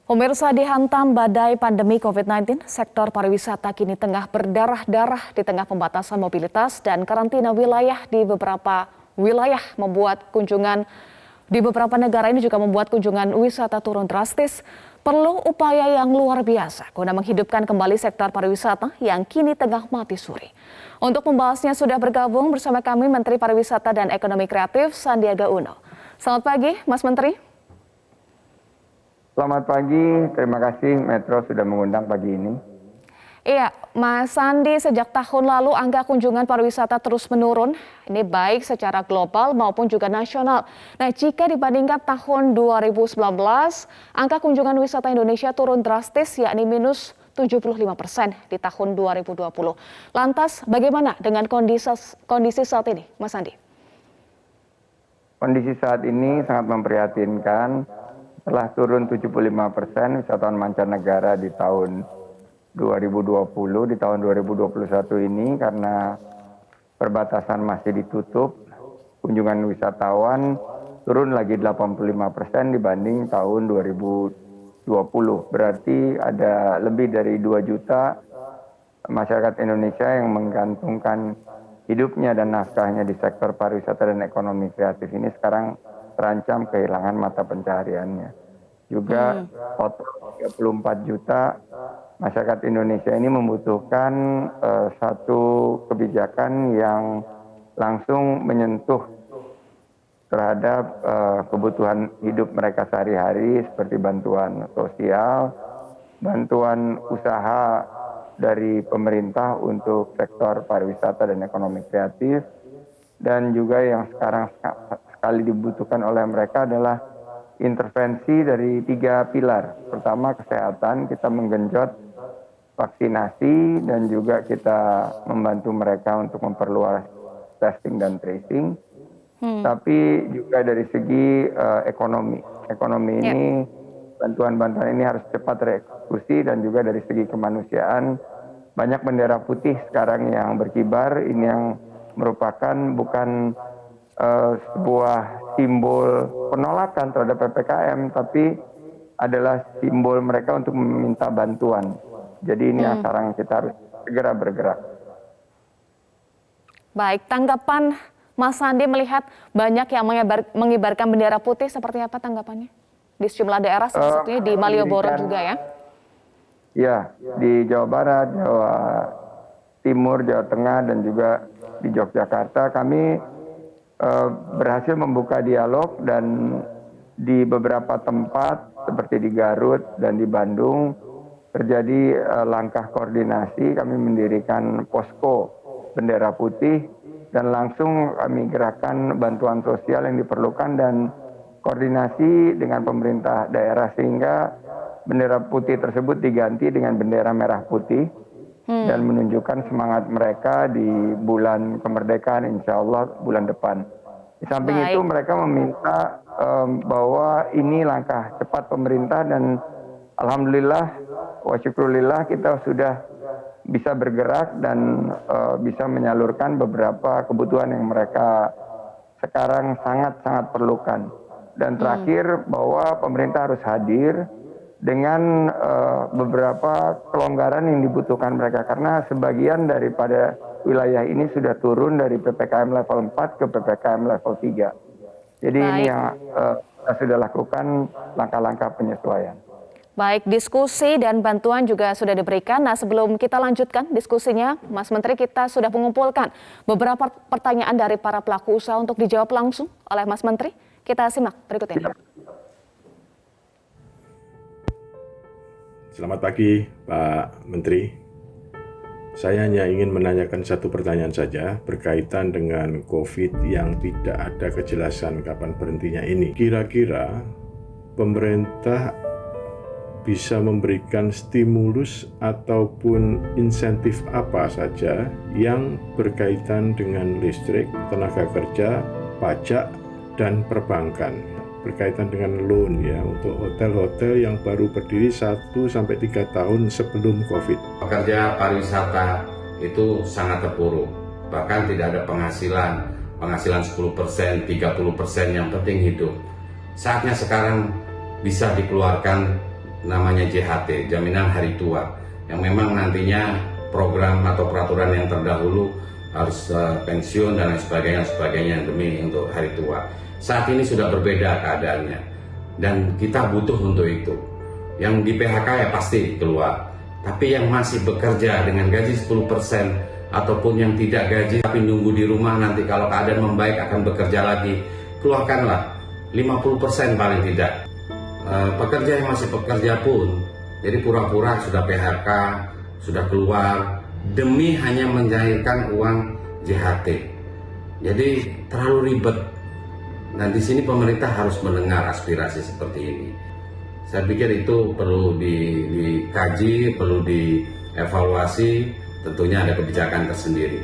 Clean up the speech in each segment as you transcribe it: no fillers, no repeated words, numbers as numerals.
Pemirsa, dihantam badai pandemi COVID-19, sektor pariwisata kini tengah berdarah-darah di tengah pembatasan mobilitas dan karantina wilayah di beberapa wilayah membuat kunjungan di beberapa negara ini juga membuat kunjungan wisata turun drastis. Perlu upaya yang luar biasa guna menghidupkan kembali sektor pariwisata yang kini tengah mati suri. Untuk membahasnya sudah bergabung bersama kami Menteri Pariwisata dan Ekonomi Kreatif Sandiaga Uno. Selamat pagi, Mas Menteri. Selamat pagi, terima kasih Metro sudah mengundang pagi ini. Iya, Mas Sandi, sejak tahun lalu angka kunjungan pariwisata terus menurun. Ini baik secara global maupun juga nasional. Nah, jika dibandingkan tahun 2019, angka kunjungan wisata Indonesia turun drastis, yakni minus 75% di tahun 2020. Lantas, bagaimana dengan kondisi saat ini, Mas Sandi? Kondisi saat ini sangat memprihatinkan. Setelah turun 75% wisatawan mancanegara di tahun 2020, di tahun 2021 ini karena perbatasan masih ditutup, kunjungan wisatawan turun lagi 85% dibanding tahun 2020. Berarti ada lebih dari 2 juta masyarakat Indonesia yang menggantungkan hidupnya dan nafkahnya di sektor pariwisata dan ekonomi kreatif ini sekarang terancam kehilangan mata pencahariannya. Juga total 34 juta masyarakat Indonesia ini membutuhkan satu kebijakan yang langsung menyentuh terhadap kebutuhan hidup mereka sehari-hari seperti bantuan sosial, bantuan usaha dari pemerintah untuk sektor pariwisata dan ekonomi kreatif, dan juga yang sekarang sekali dibutuhkan oleh mereka adalah intervensi dari 3 pilar. Pertama, kesehatan, kita menggenjot vaksinasi dan juga kita membantu mereka untuk memperluas testing dan tracing. Tapi juga dari segi ekonomi. Ekonomi ini, bantuan-bantuan ini harus cepat tereksekusi, dan juga dari segi kemanusiaan. Banyak bendera putih sekarang yang berkibar, ini yang merupakan bukan sebuah simbol penolakan terhadap PPKM, tapi adalah simbol mereka untuk meminta bantuan. Jadi ini yang sekarang kita harus segera bergerak. Baik, tanggapan Mas Sandi melihat banyak yang mengibarkan bendera putih, seperti apa tanggapannya? Di sejumlah daerah, salah satunya di Malioboro juga ya? Ya, di Jawa Barat, Jawa Timur, Jawa Tengah, dan juga di Yogyakarta kami berhasil membuka dialog, dan di beberapa tempat seperti di Garut dan di Bandung terjadi langkah koordinasi. Kami mendirikan posko bendera putih dan langsung kami gerakkan bantuan sosial yang diperlukan dan koordinasi dengan pemerintah daerah sehingga bendera putih tersebut diganti dengan bendera merah putih dan menunjukkan semangat mereka di bulan kemerdekaan, insya Allah bulan depan. Di samping itu mereka meminta bahwa ini langkah cepat pemerintah, dan alhamdulillah wa syukurillah kita sudah bisa bergerak dan bisa menyalurkan beberapa kebutuhan yang mereka sekarang sangat-sangat perlukan. Dan terakhir, bahwa pemerintah harus hadir dengan beberapa kelonggaran yang dibutuhkan mereka, karena sebagian daripada wilayah ini sudah turun dari PPKM level 4 ke PPKM level 3. Jadi ini yang kita sudah lakukan langkah-langkah penyesuaian. Baik, diskusi dan bantuan juga sudah diberikan. Nah, sebelum kita lanjutkan diskusinya, Mas Menteri, kita sudah mengumpulkan beberapa pertanyaan dari para pelaku usaha untuk dijawab langsung oleh Mas Menteri. Kita simak berikut ini. Selamat pagi, Pak Menteri. Saya hanya ingin menanyakan satu pertanyaan saja berkaitan dengan COVID yang tidak ada kejelasan kapan berhentinya ini. Kira-kira pemerintah bisa memberikan stimulus ataupun insentif apa saja yang berkaitan dengan listrik, tenaga kerja, pajak, dan perbankan? Berkaitan dengan loan ya untuk hotel-hotel yang baru berdiri 1-3 tahun sebelum COVID. Pekerja pariwisata itu sangat terpuruk, bahkan tidak ada penghasilan 10%, 30%, yang penting hidup. Saatnya sekarang bisa dikeluarkan namanya JHT, jaminan hari tua, yang memang nantinya program atau peraturan yang terdahulu harus pensiun dan lain sebagainya demi untuk hari tua. Saat ini sudah berbeda keadaannya dan kita butuh untuk itu. Yang di PHK ya pasti keluar, tapi yang masih bekerja dengan gaji 10% ataupun yang tidak gaji tapi nunggu di rumah, nanti kalau keadaan membaik akan bekerja lagi, keluarkanlah 50% paling tidak. Pekerja yang masih bekerja pun jadi pura-pura sudah PHK, sudah keluar demi hanya mencairkan uang JHT. Jadi terlalu ribet. Dan di sini pemerintah harus mendengar aspirasi seperti ini. Saya pikir itu perlu dikaji, perlu dievaluasi, tentunya ada kebijakan tersendiri.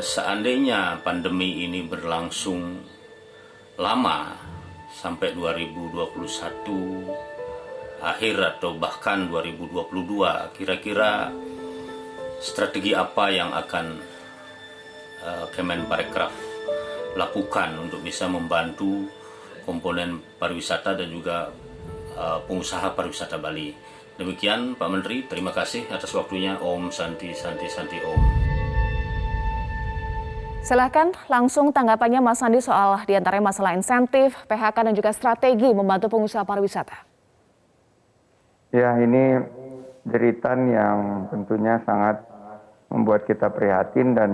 Seandainya pandemi ini berlangsung lama sampai 2021 akhir atau bahkan 2022, kira-kira strategi apa yang akan Kemenparekraf lakukan untuk bisa membantu komponen pariwisata dan juga pengusaha pariwisata Bali? Demikian Pak Menteri, terima kasih atas waktunya. Om Santi Santi Santi Om. Silakan langsung tanggapannya Mas Sandi soal diantaranya masalah insentif, PHK dan juga strategi membantu pengusaha pariwisata. Ya, ini jeritan yang tentunya sangat membuat kita prihatin dan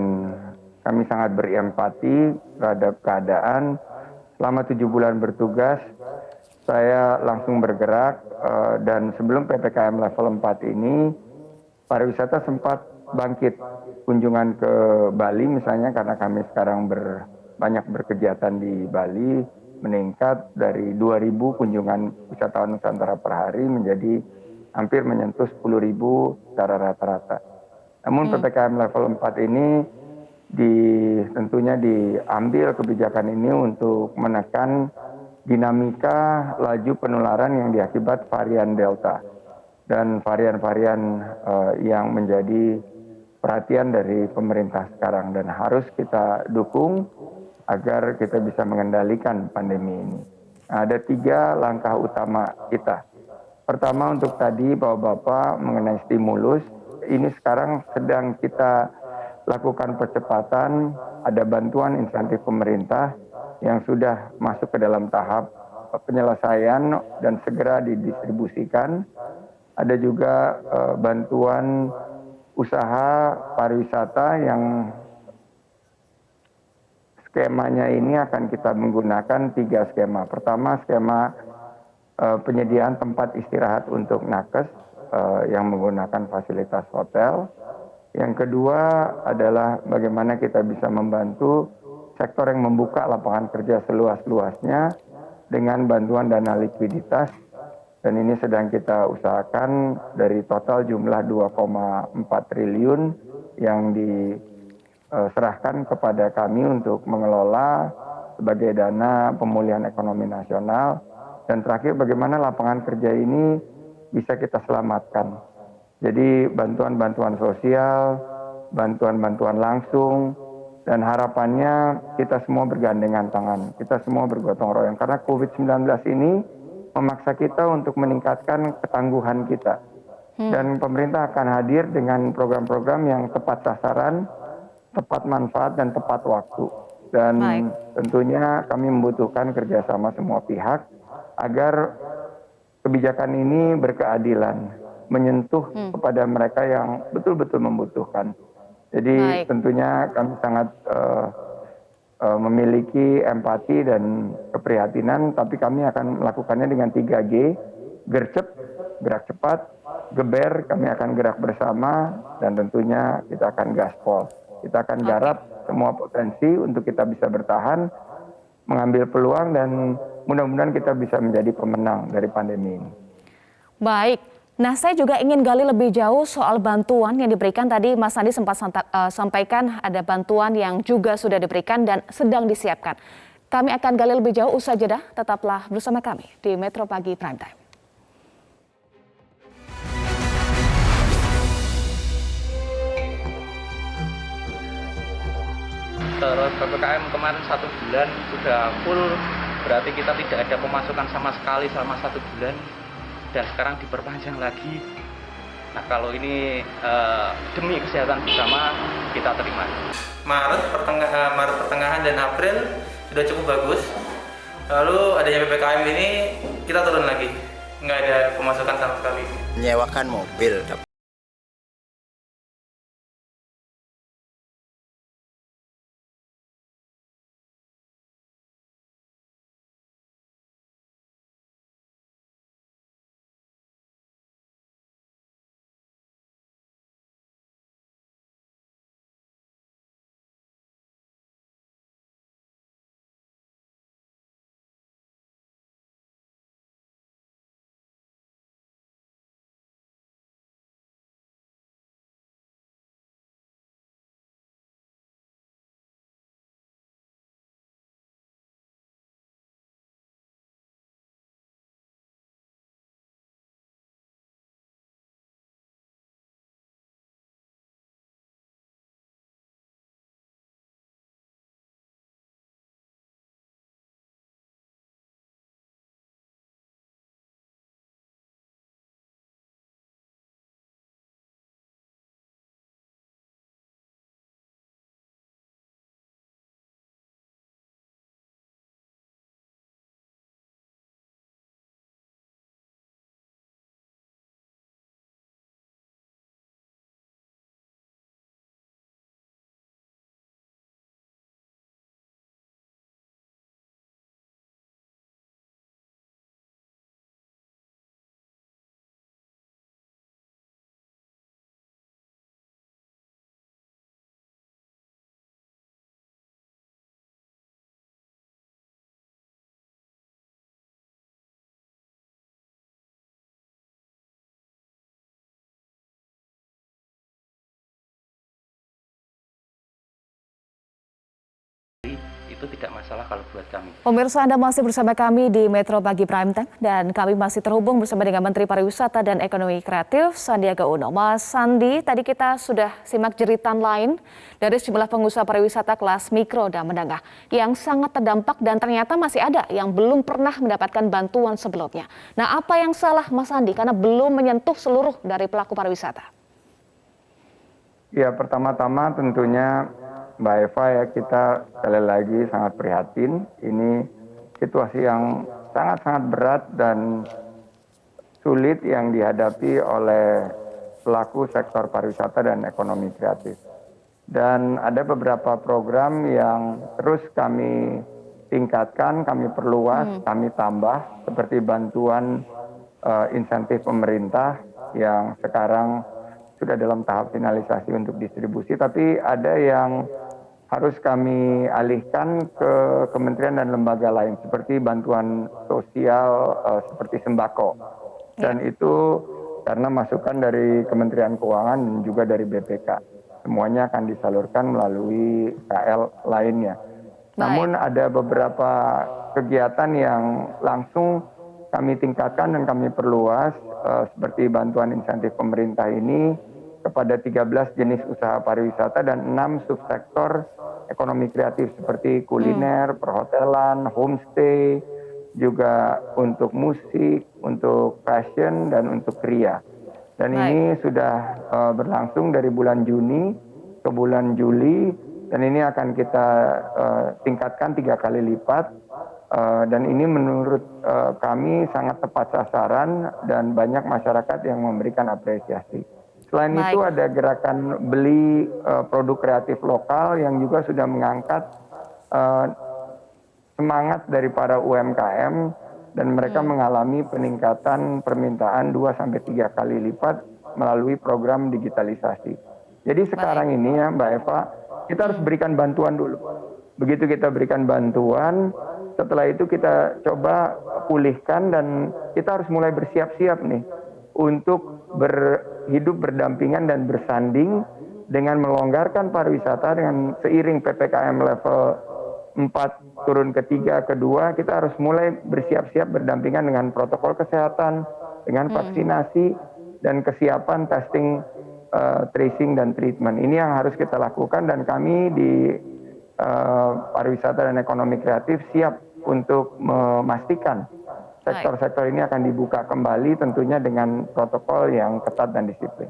kami sangat berempati terhadap keadaan. Selama 7 bulan bertugas, saya langsung bergerak dan sebelum PPKM level 4 ini, pariwisata sempat bangkit. Kunjungan ke Bali misalnya, karena kami sekarang banyak berkegiatan di Bali, meningkat dari 2.000 kunjungan wisatawan Nusantara per hari menjadi hampir menyentuh 10.000 secara rata-rata. Namun PPKM level 4 ini tentunya diambil kebijakan ini untuk menekan dinamika laju penularan yang diakibat varian Delta dan varian-varian yang menjadi perhatian dari pemerintah sekarang dan harus kita dukung agar kita bisa mengendalikan pandemi ini. Nah, ada 3 langkah utama kita. Pertama, untuk tadi Bapak-Bapak mengenai stimulus, ini sekarang sedang kita lakukan percepatan, ada bantuan insentif pemerintah yang sudah masuk ke dalam tahap penyelesaian dan segera didistribusikan. Ada juga bantuan usaha pariwisata yang skemanya ini akan kita menggunakan 3 skema. Pertama, skema penyediaan tempat istirahat untuk nakes yang menggunakan fasilitas hotel. Yang kedua adalah bagaimana kita bisa membantu sektor yang membuka lapangan kerja seluas-luasnya dengan bantuan dana likuiditas. Dan ini sedang kita usahakan dari total jumlah 2,4 triliun yang diserahkan kepada kami untuk mengelola sebagai dana pemulihan ekonomi nasional. Dan terakhir, bagaimana lapangan kerja ini bisa kita selamatkan. Jadi bantuan-bantuan sosial, bantuan-bantuan langsung, dan harapannya kita semua bergandengan tangan, kita semua bergotong royong. Karena COVID-19 ini memaksa kita untuk meningkatkan ketangguhan kita. Dan pemerintah akan hadir dengan program-program yang tepat sasaran, tepat manfaat, dan tepat waktu. Dan tentunya kami membutuhkan kerjasama semua pihak agar kebijakan ini berkeadilan, menyentuh kepada mereka yang betul-betul membutuhkan. Jadi tentunya kami sangat memiliki empati dan keprihatinan, tapi kami akan melakukannya dengan 3G, gercep, gerak cepat, geber, kami akan gerak bersama, dan tentunya kita akan gaspol. Kita akan garap semua potensi untuk kita bisa bertahan, mengambil peluang, dan mudah-mudahan kita bisa menjadi pemenang dari pandemi ini. Baik. Nah, saya juga ingin gali lebih jauh soal bantuan yang diberikan. Tadi Mas Sandi sempat sampaikan ada bantuan yang juga sudah diberikan dan sedang disiapkan. Kami akan gali lebih jauh usai jeda. Tetaplah bersama kami di Metro Pagi Prime Time. Terus PPKM kemarin 1 bulan sudah full, berarti kita tidak ada pemasukan sama sekali selama 1 bulan. dan sekarang diperpanjang lagi. Nah, kalau ini demi kesehatan bersama, kita terima. Maret pertengahan dan April sudah cukup bagus. Lalu adanya PPKM ini kita turun lagi, nggak ada pemasukan sama sekali. Menyewakan mobil. Itu tidak masalah kalau buat kami. Pemirsa, Anda masih bersama kami di Metro Pagi Prime Time dan kami masih terhubung bersama dengan Menteri Pariwisata dan Ekonomi Kreatif Sandiaga Uno. Mas Sandi, tadi kita sudah simak jeritan lain dari sejumlah pengusaha pariwisata kelas mikro dan menengah yang sangat terdampak dan ternyata masih ada yang belum pernah mendapatkan bantuan sebelumnya. Nah, apa yang salah Mas Sandi karena belum menyentuh seluruh dari pelaku pariwisata? Ya, pertama-tama tentunya Mbak Eva, ya, kita sekali lagi sangat prihatin. Ini situasi yang sangat-sangat berat dan sulit yang dihadapi oleh pelaku sektor pariwisata dan ekonomi kreatif. Dan ada beberapa program yang terus kami tingkatkan, kami perluas, kami tambah, seperti bantuan insentif pemerintah yang sekarang sudah dalam tahap finalisasi untuk distribusi, tapi ada yang harus kami alihkan ke kementerian dan lembaga lain seperti bantuan sosial seperti sembako. Dan itu karena masukan dari Kementerian Keuangan dan juga dari BPK. Semuanya akan disalurkan melalui KL lainnya. Namun ada beberapa kegiatan yang langsung kami tingkatkan dan kami perluas seperti bantuan insentif pemerintah ini kepada 13 jenis usaha pariwisata dan 6 subsektor ekonomi kreatif seperti kuliner, perhotelan, homestay, juga untuk musik, untuk fashion, dan untuk kria. Dan ini sudah berlangsung dari bulan Juni ke bulan Juli, dan ini akan kita tingkatkan 3 kali lipat. Dan ini menurut kami sangat tepat sasaran dan banyak masyarakat yang memberikan apresiasi. Selain itu ada gerakan beli produk kreatif lokal yang juga sudah mengangkat semangat dari para UMKM dan mereka mengalami peningkatan permintaan 2-3 kali lipat melalui program digitalisasi. Jadi sekarang ini ya Mbak Eva, kita harus berikan bantuan dulu. Begitu kita berikan bantuan, setelah itu kita coba pulihkan dan kita harus mulai bersiap-siap nih untuk hidup berdampingan dan bersanding dengan melonggarkan pariwisata dengan seiring PPKM level 4 turun ke 3, ke 2, kita harus mulai bersiap-siap berdampingan dengan protokol kesehatan, dengan vaksinasi dan kesiapan testing, tracing dan treatment. Ini yang harus kita lakukan dan kami di pariwisata dan ekonomi kreatif siap untuk memastikan sektor-sektor ini akan dibuka kembali tentunya dengan protokol yang ketat dan disiplin.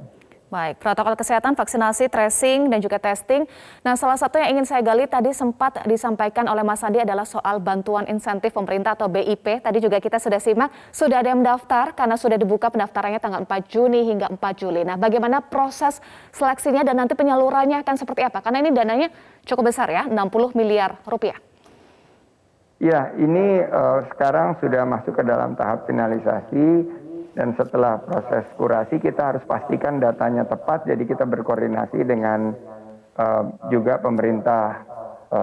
Baik, protokol kesehatan, vaksinasi, tracing, dan juga testing. Nah, salah satu yang ingin saya gali tadi sempat disampaikan oleh Mas Andi adalah soal bantuan insentif pemerintah atau BIP. Tadi juga kita sudah simak, sudah ada yang mendaftar karena sudah dibuka pendaftarannya tanggal 4 Juni hingga 4 Juli. Nah, bagaimana proses seleksinya dan nanti penyalurannya akan seperti apa? Karena ini dananya cukup besar ya, 60 miliar rupiah. Ya, ini sekarang sudah masuk ke dalam tahap finalisasi. Dan setelah proses kurasi kita harus pastikan datanya tepat, jadi kita berkoordinasi dengan juga pemerintah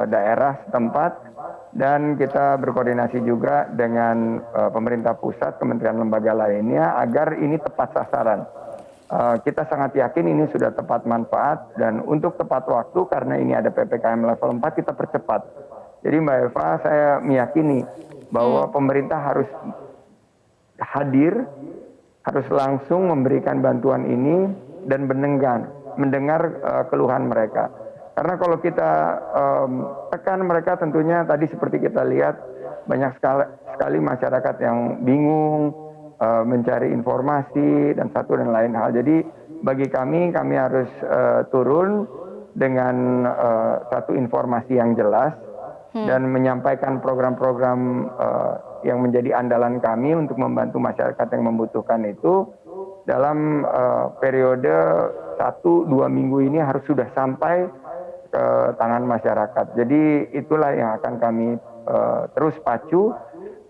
daerah setempat dan kita berkoordinasi juga dengan pemerintah pusat, kementerian lembaga lainnya agar ini tepat sasaran. Kita sangat yakin ini sudah tepat manfaat dan untuk tepat waktu karena ini ada PPKM level 4 kita percepat. Jadi Mbak Eva, saya meyakini bahwa pemerintah harus hadir, harus langsung memberikan bantuan ini dan mendengar keluhan mereka. Karena kalau kita tekan mereka tentunya tadi seperti kita lihat banyak sekali masyarakat yang bingung mencari informasi dan satu dan lain hal. Jadi bagi kami harus turun dengan satu informasi yang jelas dan menyampaikan program-program yang menjadi andalan kami untuk membantu masyarakat yang membutuhkan itu dalam periode 1-2 minggu ini harus sudah sampai ke tangan masyarakat. Jadi itulah yang akan kami terus pacu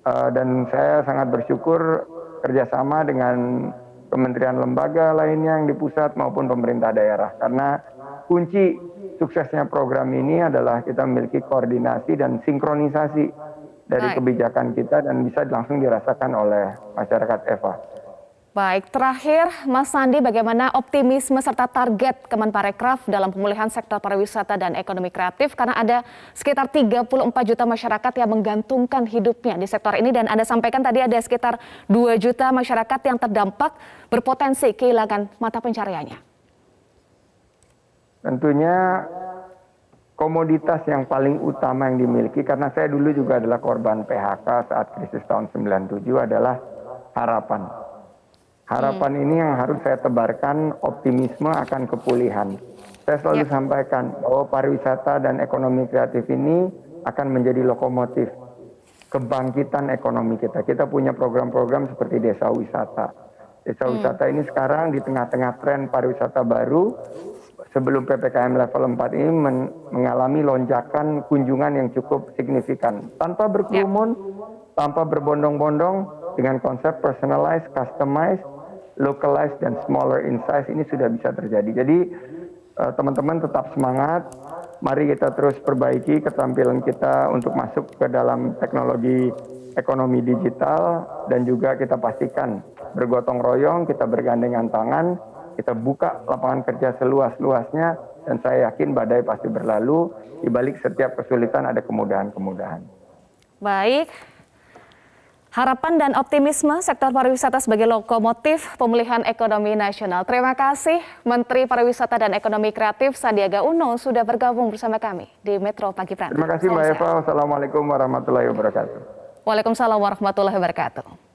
dan saya sangat bersyukur kerjasama dengan kementerian lembaga lainnya yang di pusat maupun pemerintah daerah. Karena kunci suksesnya program ini adalah kita memiliki koordinasi dan sinkronisasi dari kebijakan kita dan bisa langsung dirasakan oleh masyarakat Eva. Baik, terakhir Mas Sandi, bagaimana optimisme serta target Kemenparekraf dalam pemulihan sektor pariwisata dan ekonomi kreatif karena ada sekitar 34 juta masyarakat yang menggantungkan hidupnya di sektor ini dan Anda sampaikan tadi ada sekitar 2 juta masyarakat yang terdampak berpotensi kehilangan mata pencariannya. Tentunya komoditas yang paling utama yang dimiliki, karena saya dulu juga adalah korban PHK saat krisis tahun 97 adalah harapan. Harapan ini yang harus saya tebarkan optimisme akan kepulihan. Saya selalu sampaikan bahwa pariwisata dan ekonomi kreatif ini akan menjadi lokomotif kebangkitan ekonomi kita. Kita punya program-program seperti desa wisata. Desa wisata ini sekarang di tengah-tengah tren pariwisata baru, sebelum PPKM level 4 ini mengalami lonjakan kunjungan yang cukup signifikan. Tanpa berkerumun, tanpa berbondong-bondong, dengan konsep personalized, customized, localized, dan smaller in size ini sudah bisa terjadi. Jadi teman-teman tetap semangat, mari kita terus perbaiki keterampilan kita untuk masuk ke dalam teknologi ekonomi digital dan juga kita pastikan bergotong royong, kita bergandengan tangan, kita buka lapangan kerja seluas-luasnya dan saya yakin badai pasti berlalu. Di balik setiap kesulitan ada kemudahan-kemudahan. Baik. Harapan dan optimisme sektor pariwisata sebagai lokomotif pemulihan ekonomi nasional. Terima kasih Menteri Pariwisata dan Ekonomi Kreatif Sandiaga Uno sudah bergabung bersama kami di Metro Pagi Prime. Terima kasih Mbak Eva. Wassalamualaikum warahmatullahi wabarakatuh. Waalaikumsalam warahmatullahi wabarakatuh.